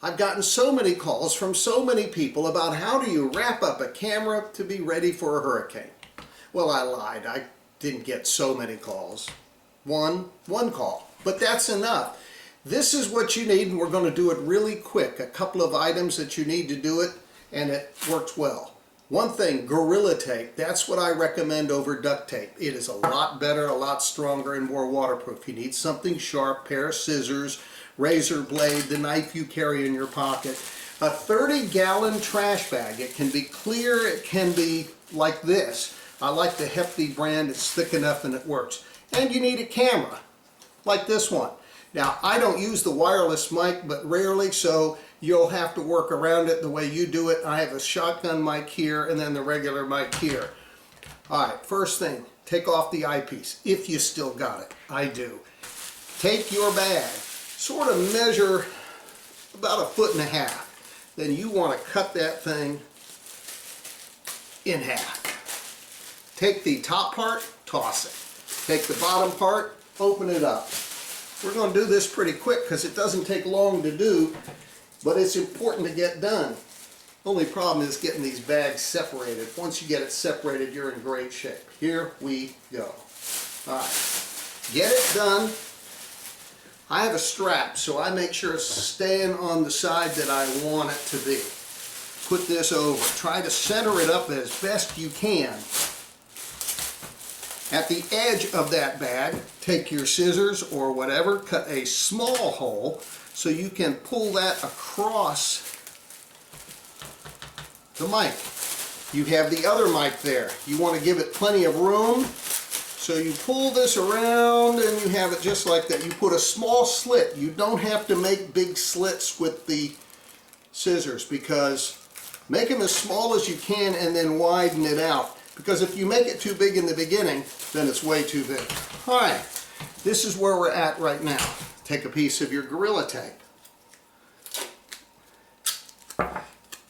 I've gotten so many calls from so many people about how do you wrap up a camera to be ready for a hurricane. Well, I lied. I didn't get so many calls. One call, but that's enough. This is what you need, and we're going to do it really quick. A couple of items that you need to do it, and it works well. One thing, Gorilla Tape. That's what I recommend over duct tape. It is a lot better, a lot stronger, and more waterproof. You need something sharp, pair of scissors, razor blade, the knife you carry in your pocket. A 30-gallon trash bag. It can be clear, it can be like this. I like the Hefty brand. It's thick enough and it works. And you need a camera, like this one. Now, I don't use the wireless mic, but rarely, so you'll have to work around it the way you do it. I have a shotgun mic here and then the regular mic here. All right, first thing, take off the eyepiece, if you still got it. I do. Take your bag, sort of measure about 1.5 feet. Then you want to cut that thing in half. Take the top part, toss it. Take the bottom part, open it up. We're going to do this pretty quick because it doesn't take long to do, but it's important to get done. Only problem is getting these bags separated. Once you get it separated, you're in great shape. Here we go. All right, get it done. I have a strap, so I make sure it's staying on the side that I want it to be. Put this over. Try to center it up as best you can. At the edge of that bag, take your scissors or whatever, cut a small hole so you can pull that across the mic. You have the other mic there. You want to give it plenty of room, so you pull this around and you have it just like that. You put a small slit. You don't have to make big slits with the scissors, because make them as small as you can and then widen it out. Because if you make it too big in the beginning, then it's way too big. All right, this is where we're at right now. Take a piece of your Gorilla Tape.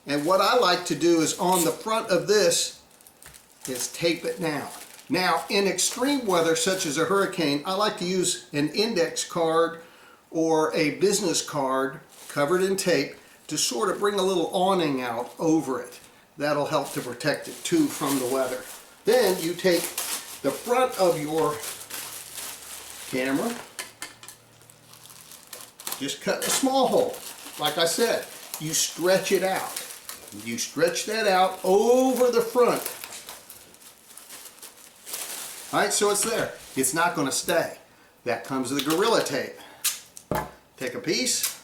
And what I like to do is on the front of this is tape it down. Now, in extreme weather such as a hurricane, I like to use an index card or a business card covered in tape to sort of bring a little awning out over it. That'll help to protect it too from the weather. Then you take the front of your camera, just cut a small hole. Like I said, you stretch it out. You stretch that out over the front. All right, so it's there. It's not going to stay. That comes with the Gorilla Tape. Take a piece,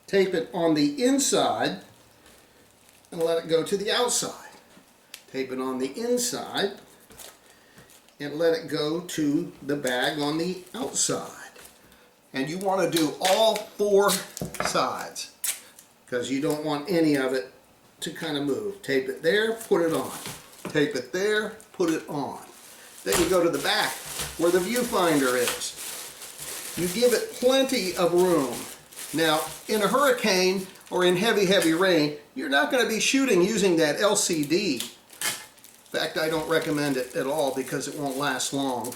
tape it on the inside, and let it go to the outside. Tape it on the inside, and let it go to the bag on the outside. And you want to do all 4 sides, because you don't want any of it to kind of move. Tape it there, put it on. Tape it there, put it on. Then you go to the back where the viewfinder is. You give it plenty of room. Now, in a hurricane or in heavy rain, you're not going to be shooting using that LCD. In fact, I don't recommend it at all because it won't last long.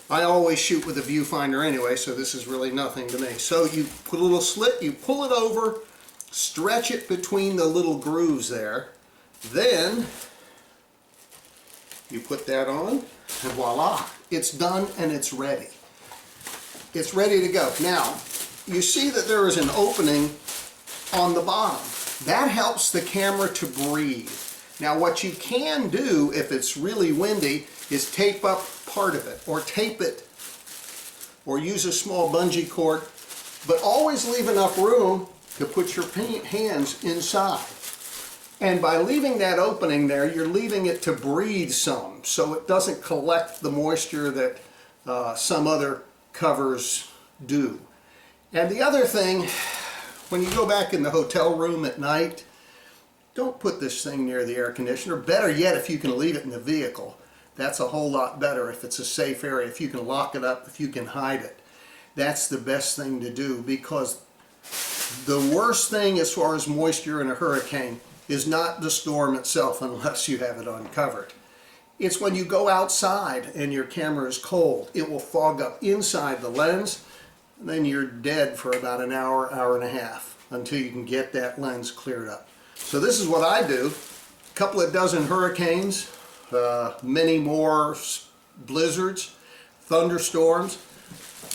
I always shoot with a viewfinder anyway, so this is really nothing to me. So you put a little slit, you pull it over, stretch it between the little grooves there. Then you put that on, and voila, it's done and it's ready. It's ready to go. Now, you see that there is an opening on the bottom. That helps the camera to breathe. Now, what you can do if it's really windy is tape up part of it, or tape it, or use a small bungee cord, but always leave enough room to put your hands inside. And by leaving that opening there, you're leaving it to breathe some, so it doesn't collect the moisture that some other covers do. And the other thing, when you go back in the hotel room at night, don't put this thing near the air conditioner. Better yet, if you can leave it in the vehicle. That's a whole lot better if it's a safe area, if you can lock it up, if you can hide it. That's the best thing to do, because the worst thing as far as moisture in a hurricane is not the storm itself, unless you have it uncovered. It's when you go outside and your camera is cold. It will fog up inside the lens. and then you're dead for about an hour, hour and a half until you can get that lens cleared up. So this is what I do. A couple of dozen hurricanes, many more blizzards, thunderstorms.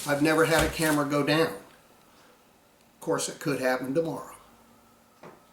I've never had a camera go down. Of course, it could happen tomorrow.